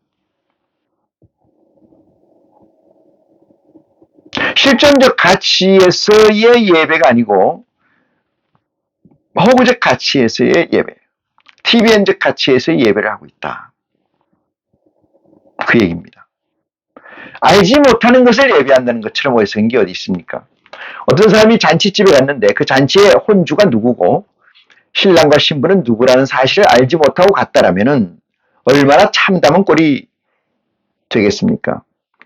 실존적 가치에서의 예배가 아니고 허구적 가치에서의 예배, TVN적 가치에서의 예배를 하고 있다. 그 얘기입니다. 알지 못하는 것을 예배한다는 것처럼 어리석은 게 어디 있습니까? 어떤 사람이 잔치집에 갔는데 그 잔치의 혼주가 누구고 신랑과 신부는 누구라는 사실을 알지 못하고 갔다라면 얼마나 참담한 꼴이 되겠습니까?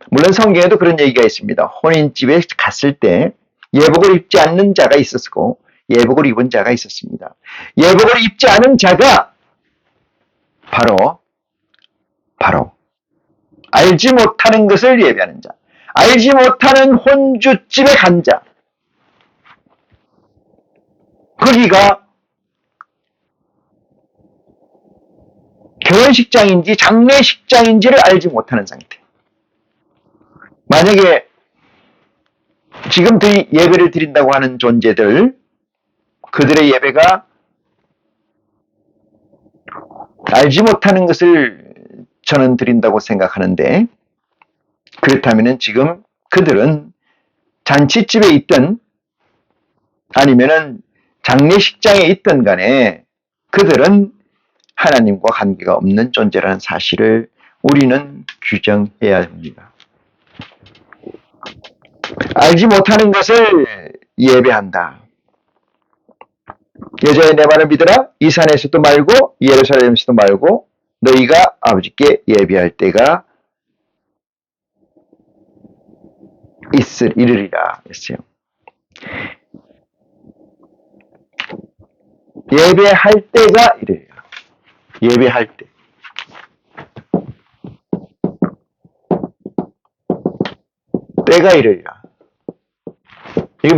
물론 성경에도 그런 얘기가 있습니다. 혼인집에 갔을 때 예복을 입지 않는 자가 있었고 예복을 입은 자가 있었습니다. 예복을 입지 않은 자가 바로 알지 못하는 것을 예배하는 자, 알지 못하는 혼주집에 간 자, 거기가 결혼식장인지 장례식장인지를 알지 못하는 상태. 만약에 지금 예배를 드린다고 하는 존재들, 그들의 예배가 알지 못하는 것을 저는 드린다고 생각하는데, 그렇다면 지금 그들은 잔치집에 있든 아니면은 장례식장에 있든 간에 그들은 하나님과 관계가 없는 존재라는 사실을 우리는 규정해야 합니다. 알지 못하는 것을 예배한다. 여자의 내 말을 믿으라. 이 산에서도 말고 예루살렘에서도 말고 너희가 아버지께 예배할 때가 이르리라 했어요. 예배할 때가 이르리라. 예배할 때. 때가 이르리라. 이거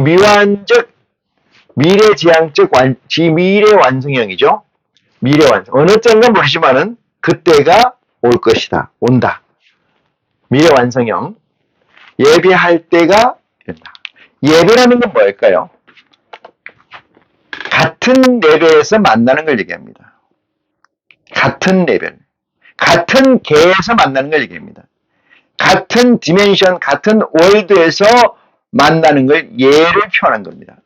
미래지향적 미래 완성형이죠. 미래 완성. 어느 때인가 모르지만은 그때가 올 것이다. 온다. 미래 완성형. 예배할 때가 된다. 예배라는 건 뭘까요? 같은 레벨에서 만나는 걸 얘기합니다. 같은 레벨. 같은 계에서 만나는 걸 얘기합니다. 같은 디멘션, 같은 월드에서 만나는 걸 예를 표현한 겁니다.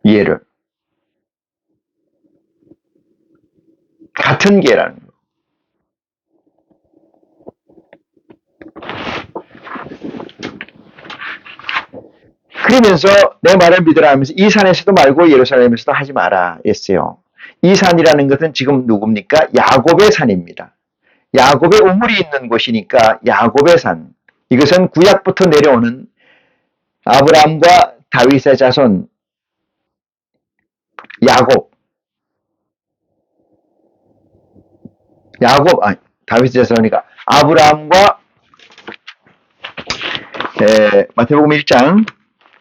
예를. 같은 계라는 거. 그러면서 내 말을 믿으라 하면서 이 산에서도 말고 예루살렘에서도 하지 마라 했어요. 이 산이라는 것은 지금 누굽니까? 야곱의 산입니다. 야곱의 우물이 있는 곳이니까 야곱의 산. 이것은 구약부터 내려오는 아브라함과 다윗의 자손, 야곱, 다윗의 자손이니까 아브라함과 마태복음 1장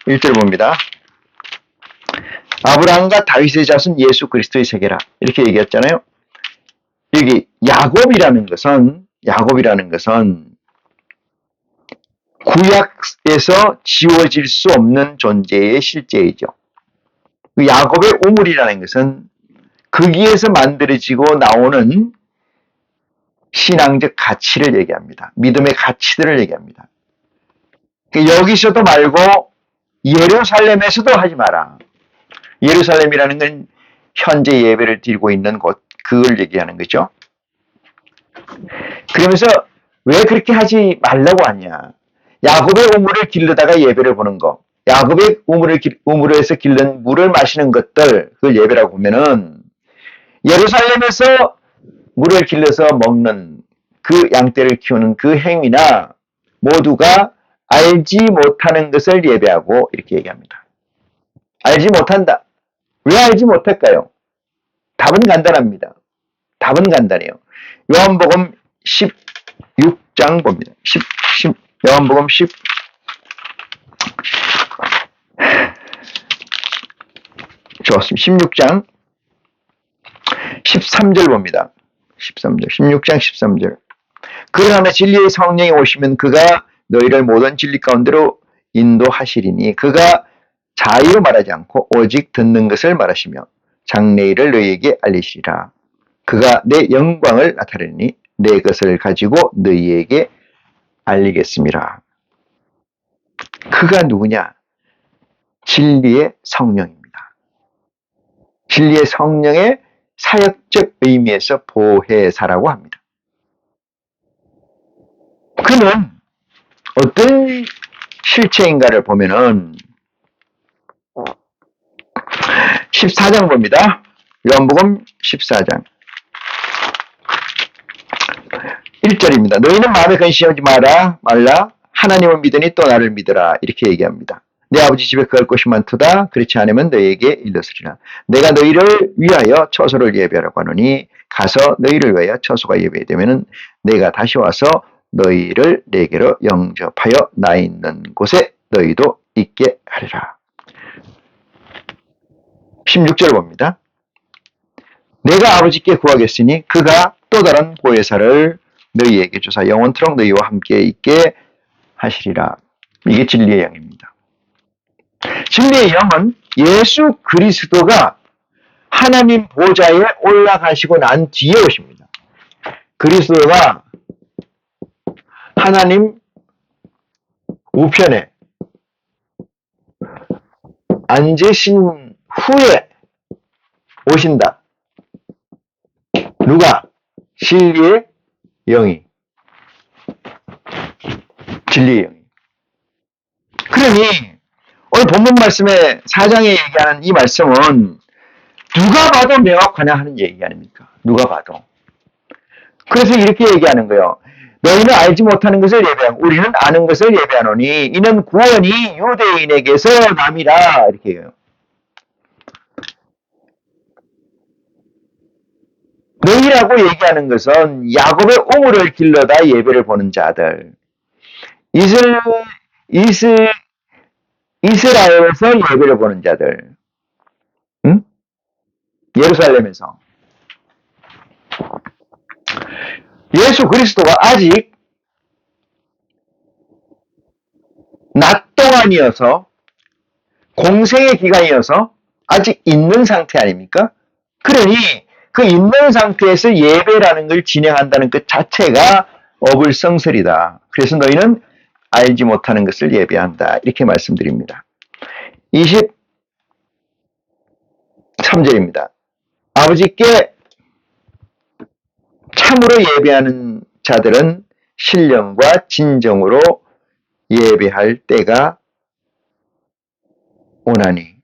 1절 봅니다. 아브라함과 다윗의 자손 예수 그리스도의 세계라 이렇게 얘기했잖아요. 여기 야곱이라는 것은 구약에서 지워질 수 없는 존재의 실제이죠. 그 야곱의 우물이라는 것은 거기에서 만들어지고 나오는 신앙적 가치를 얘기합니다. 믿음의 가치들을 얘기합니다. 여기서도 말고 예루살렘에서도 하지 마라. 예루살렘이라는 건 현재 예배를 드리고 있는 곳, 그걸 얘기하는 거죠. 그러면서 왜 그렇게 하지 말라고 하냐. 야곱의 우물을 길르다가 예배를 보는 거, 야곱의 우물에서 길른 물을 마시는 것들, 그걸 예배라고 보면은 예루살렘에서 물을 길러서 먹는 그 양떼를 키우는 그 행위나 모두가 알지 못하는 것을 예배하고 이렇게 얘기합니다. 알지 못한다. 왜 알지 못할까요? 답은 간단합니다. 답은 간단해요. 요한복음 16장 봅니다. 요한복음 16장 13절 봅니다. 16장 13절. 그러나 진리의 성령이 오시면 그가 너희를 모든 진리 가운데로 인도하시리니 그가 자의로 말하지 않고 오직 듣는 것을 말하시며 장래일을 너희에게 알리시리라. 그가 내 영광을 나타내니 내 것을 가지고 너희에게 알리겠습니다. 그가 누구냐? 진리의 성령입니다. 진리의 성령의 사역적 의미에서 보혜사라고 합니다. 그는 어떤 실체인가를 보면은 14장 봅니다. 요한복음 14장 1절입니다. 너희는 마음에 근심하지 말라. 하나님을 믿으니 또 나를 믿으라. 이렇게 얘기합니다. 내 아버지 집에 거할 곳이 많도다. 그렇지 않으면 너희에게 일렀으리라. 내가 너희를 위하여 처소를 예배하라고 하노니 가서 너희를 위하여 처소가 예배되면은 내가 다시 와서 너희를 내게로 영접하여 나 있는 곳에 너희도 있게 하리라. 16절 봅니다. 내가 아버지께 구하겠으니 그가 또 다른 보혜사를 너희에게 주사 영원토록 너희와 함께 있게 하시리라. 이게 진리의 영입니다. 진리의 영은 예수 그리스도가 하나님 보좌에 올라가시고 난 뒤에 오십니다. 그리스도가 하나님 우편에 앉으신 후에 오신다. 누가? 진리의 영이. 진리의 영이. 그러니 오늘 본문 말씀에 4장에 얘기하는 이 말씀은 누가 봐도 명확하냐 하는 얘기 아닙니까? 누가 봐도. 그래서 이렇게 얘기하는 거예요. 너희는 알지 못하는 것을 예배하고 우리는 아는 것을 예배하노니 이는 구원이 유대인에게서 남이라. 이렇게 해요. 너희라고 얘기하는 것은 야곱의 우물을 길러다 예배를 보는 자들, 이스라엘에서 예배를 보는 자들, 응? 예루살렘에서. 예수 그리스도가 아직 낮 동안이어서 공생의 기간이어서 아직 있는 상태 아닙니까? 그러니 그 있는 상태에서 예배라는 걸 진행한다는 것 자체가 어불성설이다. 그래서 너희는 알지 못하는 것을 예배한다. 이렇게 말씀드립니다. 23절입니다. 아버지께 참으로 예배하는 자들은 신령과 진정으로 예배할 때가 오나니.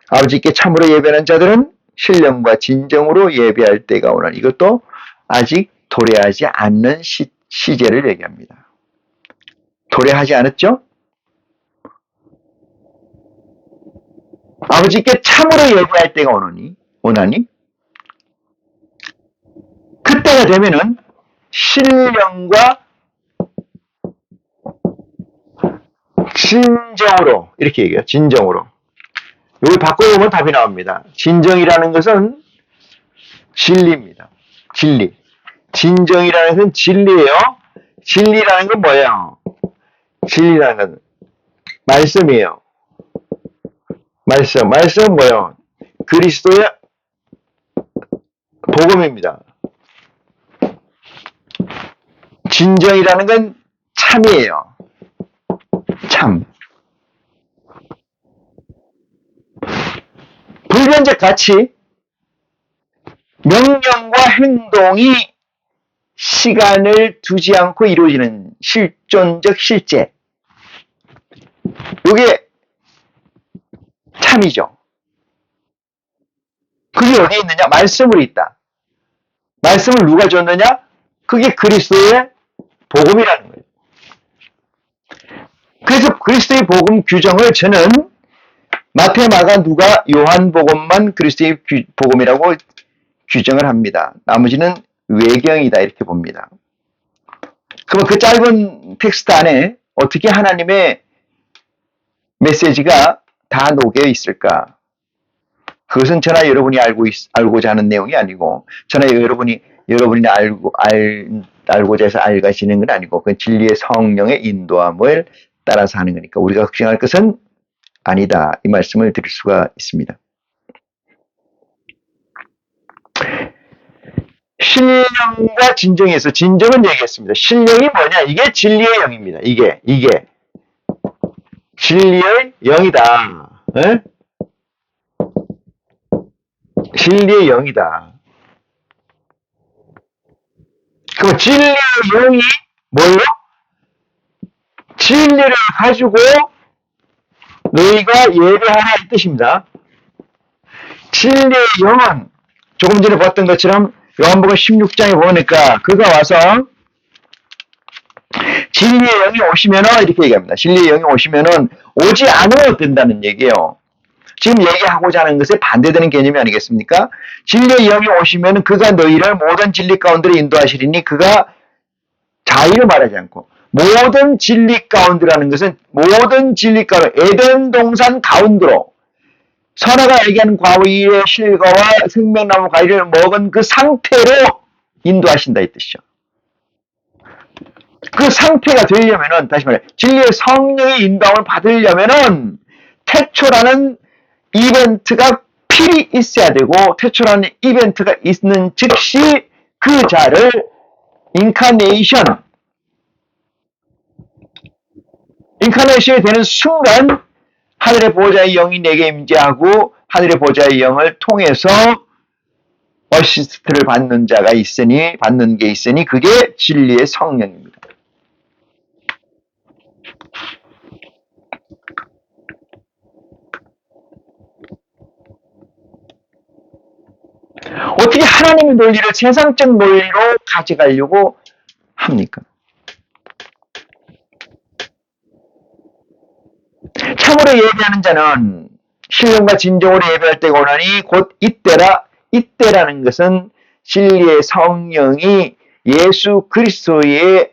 아버지께 참으로 예배하는 자들은 신령과 진정으로 예배할 때가 오나니. 이것도 아직 도래하지 않는 시제를 얘기합니다. 도래하지 않았죠? 아버지께 참으로 예배할 때가 오나니 그때가 되면은 신령과 진정으로 이렇게 얘기해요. 진정으로. 여기 바꿔보면 답이 나옵니다. 진정이라는 것은 진리입니다. 진리. 진정이라는 것은 진리예요. 진리라는 건 뭐예요? 진리라는 건 말씀이에요. 말씀은 뭐예요? 그리스도의 복음입니다. 진정이라는 건 참이에요. 참. 불변적 가치, 명령과 행동이 시간을 두지 않고 이루어지는 실존적 실제. 이게 참이죠. 그게 어디에 있느냐? 말씀으로 있다. 말씀을 누가 줬느냐? 그게 그리스도의 복음이라는 거예요. 그래서 그리스도의 복음 규정을 저는 마태, 마가, 누가, 요한복음만 그리스도의 복음이라고 규정을 합니다. 나머지는 외경이다 이렇게 봅니다. 그럼 그 짧은 텍스트 안에 어떻게 하나님의 메시지가 다 녹여 있을까? 그것은 저나 여러분이 알고자 하는 내용이 아니고, 저나 여러분이 알고자 해서 알가시는 건 아니고, 그 진리의 성령의 인도함을 따라서 하는 거니까, 우리가 걱정할 것은 아니다. 이 말씀을 드릴 수가 있습니다. 신령과 진정에서 진정은 얘기했습니다. 신령이 뭐냐? 이게 진리의 영입니다. 이게 진리의 영이다. 에? 진리의 영이다. 그럼 진리의 영이 뭘로? 진리를 가지고 너희가 예배하라 이 뜻입니다. 진리의 영은 조금 전에 봤던 것처럼 요한복음 16장에 보니까 그가 와서 진리의 영이 오시면은 이렇게 얘기합니다. 진리의 영이 오시면은 오지 않아도 된다는 얘기예요. 지금 얘기하고자 하는 것에 반대되는 개념이 아니겠습니까? 진리의 영이 오시면은 그가 너희를 모든 진리 가운데로 인도하시리니 그가 자의를 말하지 않고 모든 진리 가운데라는 것은 모든 진리 가운데 에덴 동산 가운데로 선아가 얘기하는 과위의 실과와 생명나무 과일을 먹은 그 상태로 인도하신다 이 뜻이죠. 그 상태가 되려면은 다시 말해 진리의 성령의 인도함을 받으려면은 태초라는 이벤트가 필히 있어야 되고 태초라는 이벤트가 있는 즉시 그 자를 인카네이션이 되는 순간 하늘의 보호자의 영이 내게 임재하고 하늘의 보호자의 영을 통해서 어시스트를 받는 게 있으니 그게 진리의 성령입니다. 어떻게 하나님의 논리를 세상적 논리로 가져가려고 합니까? 참으로 예배하는 자는 신령과 진정으로 예배할 때가 오나니 곧 이때라는 것은 진리의 성령이 예수 그리스도의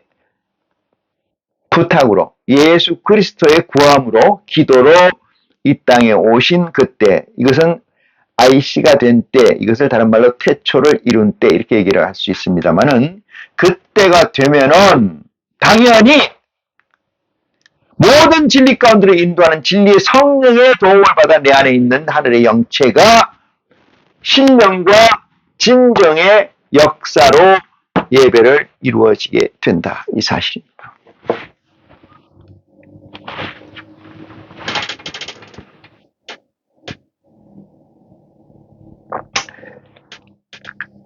부탁으로 예수 그리스도의 구함으로 기도로 이 땅에 오신 그때 이것은 IC가 된 때 이것을 다른 말로 태초를 이룬 때 이렇게 얘기를 할 수 있습니다만은 그때가 되면은 당연히 모든 진리 가운데로 인도하는 진리의 성령의 도움을 받아 내 안에 있는 하늘의 영체가 신령과 진정의 역사로 예배를 이루어지게 된다. 이 사실입니다.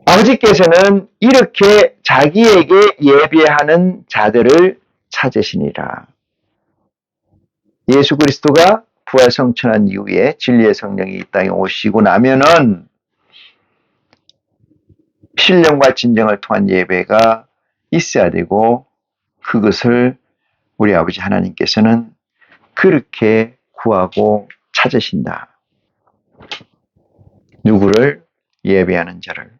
아버지께서는 이렇게 자기에게 예배하는 자들을 찾으시니라. 예수 그리스도가 부활 성천한 이후에 진리의 성령이 이 땅에 오시고 나면은 신령과 진정을 통한 예배가 있어야 되고 그것을 우리 아버지 하나님께서는 그렇게 구하고 찾으신다. 누구를? 예배하는 자를.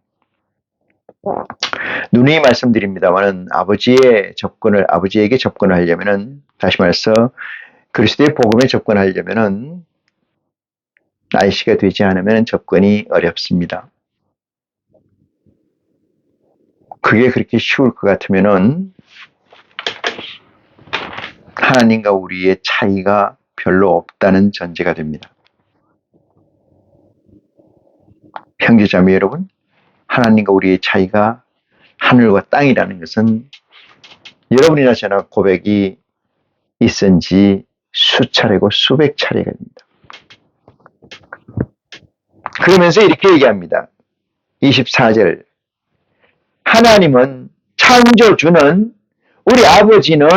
누누이 말씀드립니다만은 아버지에게 접근을 하려면은, 다시 말해서 그리스도의 복음에 접근하려면은 나이시가 되지 않으면 접근이 어렵습니다. 그게 그렇게 쉬울 것 같으면은 하나님과 우리의 차이가 별로 없다는 전제가 됩니다. 형제자매 여러분, 하나님과 우리의 차이가 하늘과 땅이라는 것은 여러분이나 저나 고백이 있은 지 수차례고 수백 차례가 됩니다. 그러면서 이렇게 얘기합니다. 24절. 하나님은, 창조주는, 우리 아버지는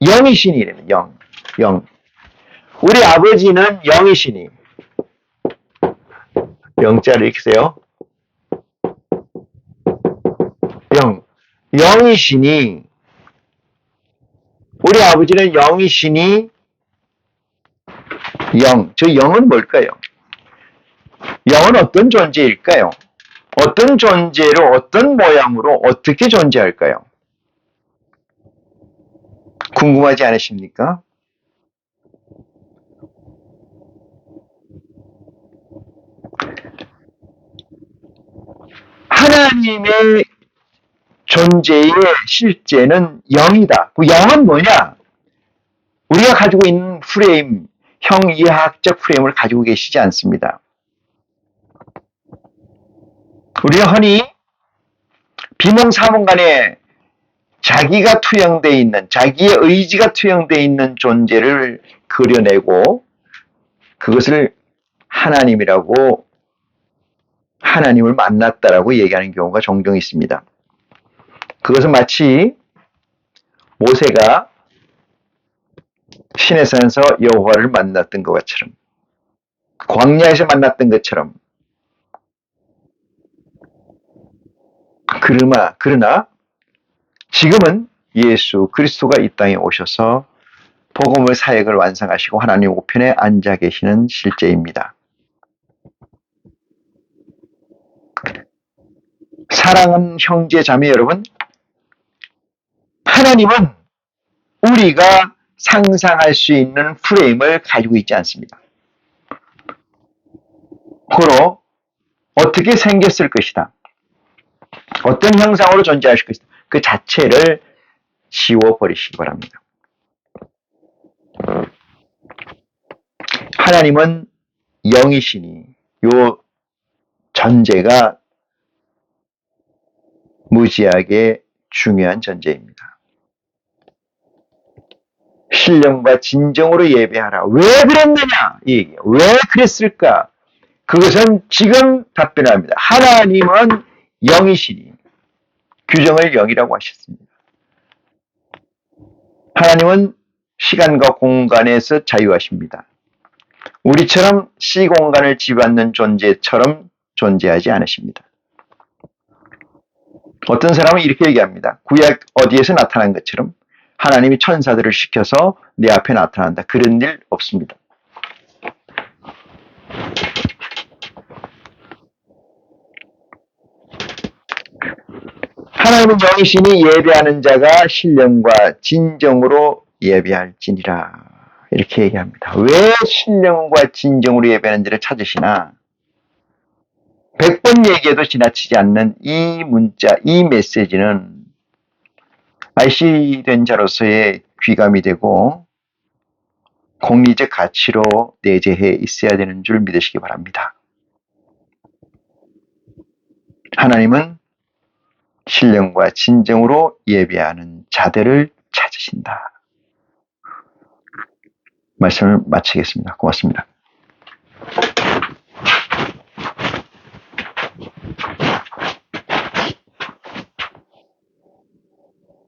영이시니, 이랍니다. 영. 우리 아버지는 영이시니. 영자를 읽으세요. 영이시니, 우리 아버지는 영이시니, 저 영은 뭘까요? 영은 어떤 존재일까요? 어떤 존재로, 어떤 모양으로, 어떻게 존재할까요? 궁금하지 않으십니까? 하나님의 존재의 실제는 영이다. 그 영은 뭐냐? 우리가 가지고 있는 프레임, 형이하학적 프레임을 가지고 계시지 않습니다. 우리가 흔히 비몽사몽간에 자기가 투영되어 있는, 자기의 의지가 투영되어 있는 존재를 그려내고 그것을 하나님이라고, 하나님을 만났다라고 얘기하는 경우가 종종 있습니다. 그것은 마치 모세가 시내산에서 여호와를 만났던 것처럼, 광야에서 만났던 것처럼. 그러나 지금은 예수 그리스도가 이 땅에 오셔서 복음의 사역을 완성하시고 하나님 우편에 앉아 계시는 실제입니다. 사랑하는 형제 자매 여러분, 하나님은 우리가 상상할 수 있는 프레임을 가지고 있지 않습니다. 고로 어떻게 생겼을 것이다, 어떤 형상으로 존재하실 것이다, 그 자체를 지워버리시기 바랍니다. 하나님은 영이시니 요 전제가 무지하게 중요한 전제입니다. 신령과 진정으로 예배하라. 왜 그랬느냐? 이 얘기예요. 왜 그랬을까? 그것은 지금 답변합니다. 하나님은 영이시니, 규정을 영이라고 하셨습니다. 하나님은 시간과 공간에서 자유하십니다. 우리처럼 시공간을 지배하는 존재처럼 존재하지 않으십니다. 어떤 사람은 이렇게 얘기합니다. 구약 어디에서 나타난 것처럼 하나님이 천사들을 시켜서 내 앞에 나타난다. 그런 일 없습니다. 하나님은 영이시니 예배하는 자가 신령과 진정으로 예배할지니라. 이렇게 얘기합니다. 왜 신령과 진정으로 예배하는 자를 찾으시나? 100번 얘기해도 지나치지 않는 이 문자, 이 메시지는 IC 된 자로서의 귀감이 되고 공리적 가치로 내재해 있어야 되는 줄 믿으시기 바랍니다. 하나님은 신령과 진정으로 예배하는 자들을 찾으신다. 말씀을 마치겠습니다. 고맙습니다.